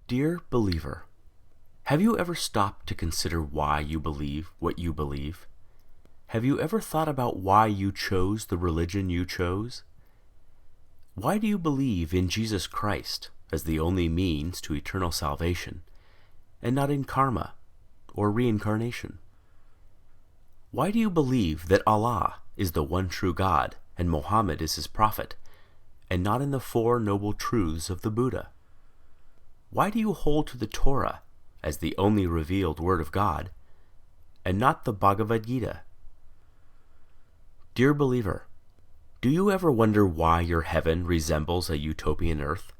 Dear believer, have you ever stopped to consider why you believe what you believe? Have you ever thought about why you chose the religion you chose? Why do you believe in Jesus Christ as the only means to eternal salvation, and not in karma or reincarnation? Why do you believe that Allah is the one true God and Muhammad is his prophet, and not in the Four Noble Truths of the Buddha? Why do you hold to the Torah as the only revealed word of God, and not the Bhagavad Gita? Dear believer, do you ever wonder why your heaven resembles a utopian earth,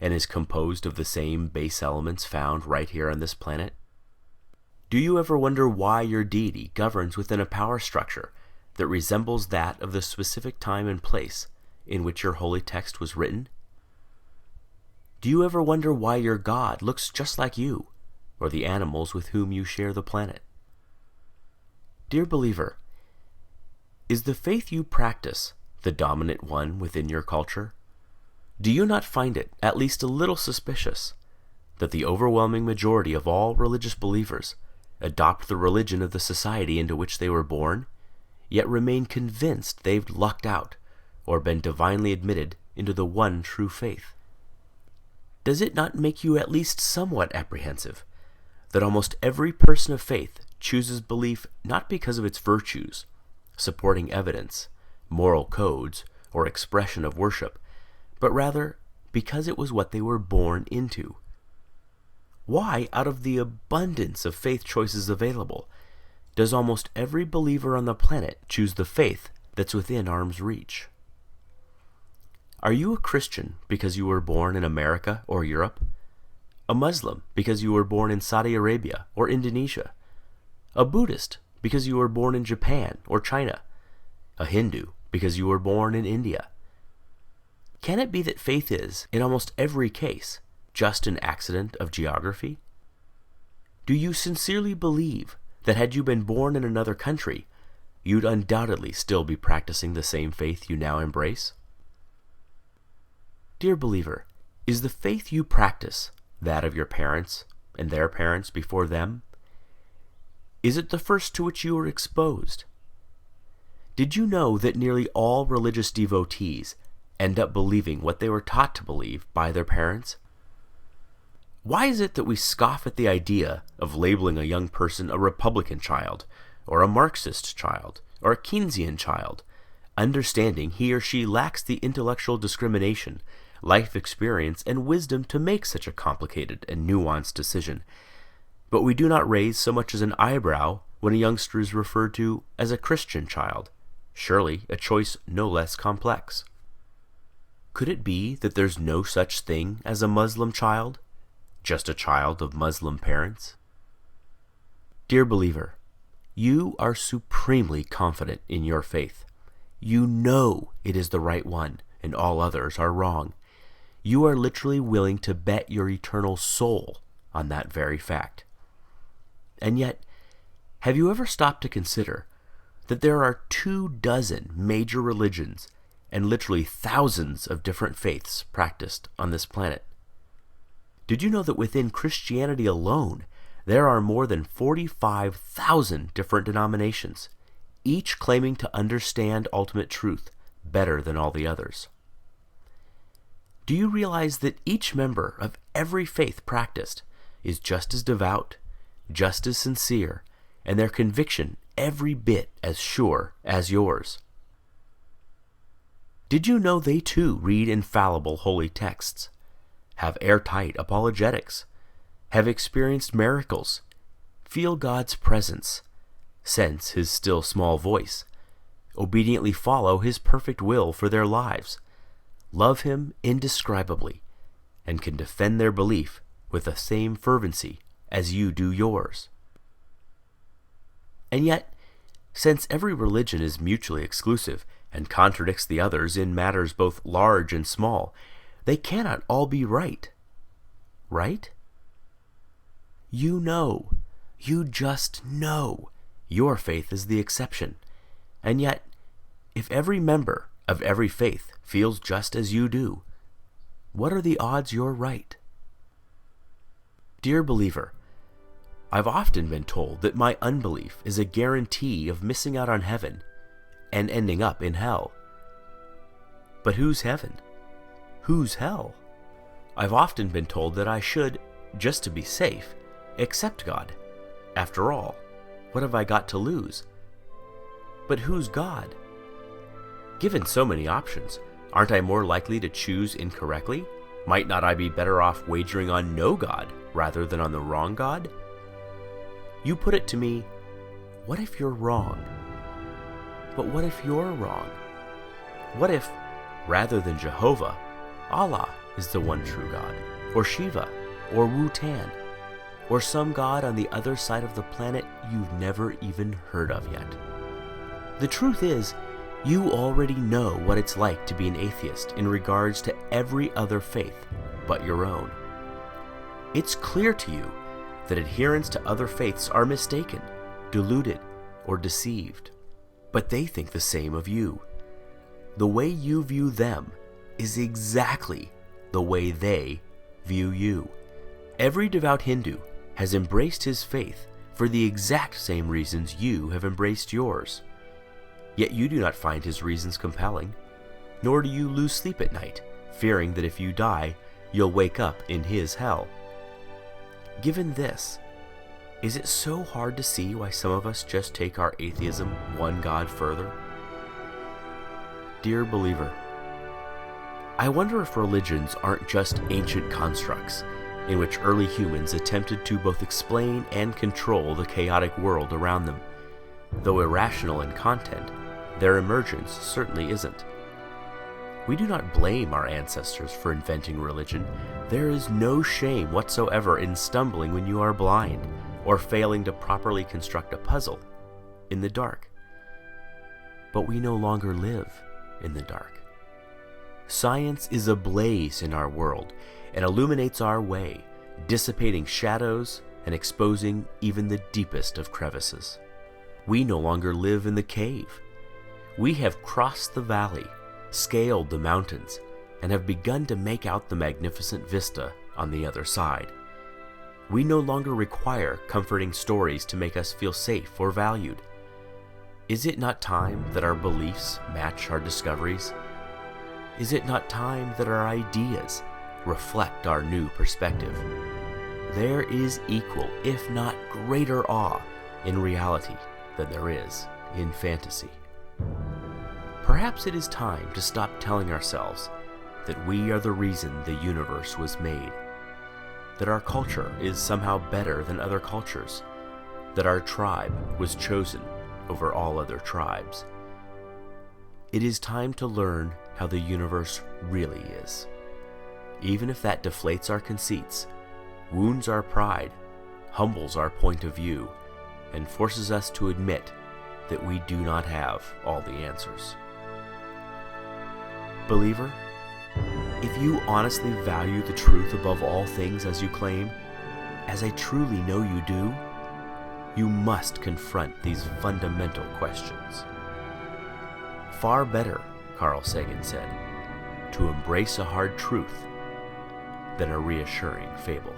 and is composed of the same base elements found right here on this planet? Do you ever wonder why your deity governs within a power structure that resembles that of the specific time and place in which your holy text was written? Do you ever wonder why your God looks just like you, or the animals with whom you share the planet? Dear believer, is the faith you practice the dominant one within your culture? Do you not find it at least a little suspicious that the overwhelming majority of all religious believers adopt the religion of the society into which they were born, yet remain convinced they've lucked out or been divinely admitted into the one true faith? Does it not make you at least somewhat apprehensive that almost every person of faith chooses belief not because of its virtues, supporting evidence, moral codes, or expression of worship, but rather because it was what they were born into? Why, out of the abundance of faith choices available, does almost every believer on the planet choose the faith that's within arm's reach? Are you a Christian because you were born in America or Europe? A Muslim because you were born in Saudi Arabia or Indonesia? A Buddhist because you were born in Japan or China? A Hindu because you were born in India? Can it be that faith is, in almost every case, just an accident of geography? Do you sincerely believe that had you been born in another country, you'd undoubtedly still be practicing the same faith you now embrace? Dear believer, is the faith you practice that of your parents and their parents before them? Is it the first to which you were exposed? Did you know that nearly all religious devotees end up believing what they were taught to believe by their parents? Why is it that we scoff at the idea of labeling a young person a Republican child, or a Marxist child, or a Keynesian child, understanding he or she lacks the intellectual discrimination, life experience, and wisdom to make such a complicated and nuanced decision, but we do not raise so much as an eyebrow when a youngster is referred to as a Christian child, surely a choice no less complex? Could it be that there's no such thing as a Muslim child, just a child of Muslim parents? Dear believer, you are supremely confident in your faith. You know it is the right one, and all others are wrong. You are literally willing to bet your eternal soul on that very fact. And yet, have you ever stopped to consider that there are 24 major religions and literally thousands of different faiths practiced on this planet? Did you know that within Christianity alone, there are more than 45,000 different denominations, each claiming to understand ultimate truth better than all the others? Do you realize that each member of every faith practiced is just as devout, just as sincere, and their conviction every bit as sure as yours? Did you know they too read infallible holy texts, have airtight apologetics, have experienced miracles, feel God's presence, sense his still small voice, obediently follow his perfect will for their lives, love him indescribably, and can defend their belief with the same fervency as you do yours? And yet, since every religion is mutually exclusive and contradicts the others in matters both large and small, they cannot all be right. Right? You just know, your faith is the exception. And yet, if every member of every faith feels just as you do, what are the odds you're right? Dear believer, I've often been told that my unbelief is a guarantee of missing out on heaven and ending up in hell. But who's heaven? Who's hell? I've often been told that I should, just to be safe, accept God. After all, what have I got to lose? But who's God? Given so many options, aren't I more likely to choose incorrectly? Might not I be better off wagering on no God rather than on the wrong God? You put it to me, what if you're wrong? But what if you're wrong? What if, rather than Jehovah, Allah is the one true God, or Shiva, or Wu-Tan, or some god on the other side of the planet you've never even heard of yet? The truth is, you already know what it's like to be an atheist in regards to every other faith but your own. It's clear to you that adherents to other faiths are mistaken, deluded, or deceived, but they think the same of you. The way you view them is exactly the way they view you. Every devout Hindu has embraced his faith for the exact same reasons you have embraced yours. Yet you do not find his reasons compelling, nor do you lose sleep at night, fearing that if you die, you'll wake up in his hell. Given this, is it so hard to see why some of us just take our atheism one God further? Dear believer, I wonder if religions aren't just ancient constructs in which early humans attempted to both explain and control the chaotic world around them. Though irrational in content, their emergence certainly isn't. We do not blame our ancestors for inventing religion. There is no shame whatsoever in stumbling when you are blind, or failing to properly construct a puzzle in the dark. But we no longer live in the dark. Science is ablaze in our world and illuminates our way, dissipating shadows and exposing even the deepest of crevices. We no longer live in the cave. We have crossed the valley, scaled the mountains, and have begun to make out the magnificent vista on the other side. We no longer require comforting stories to make us feel safe or valued. Is it not time that our beliefs match our discoveries? Is it not time that our ideas reflect our new perspective? There is equal, if not greater awe in reality than there is in fantasy. Perhaps it is time to stop telling ourselves that we are the reason the universe was made, that our culture is somehow better than other cultures, that our tribe was chosen over all other tribes. It is time to learn how the universe really is. Even if that deflates our conceits, wounds our pride, humbles our point of view, and forces us to admit that we do not have all the answers. Believer, if you honestly value the truth above all things as you claim, as I truly know you do, you must confront these fundamental questions. Far better, Carl Sagan said, to embrace a hard truth than a reassuring fable.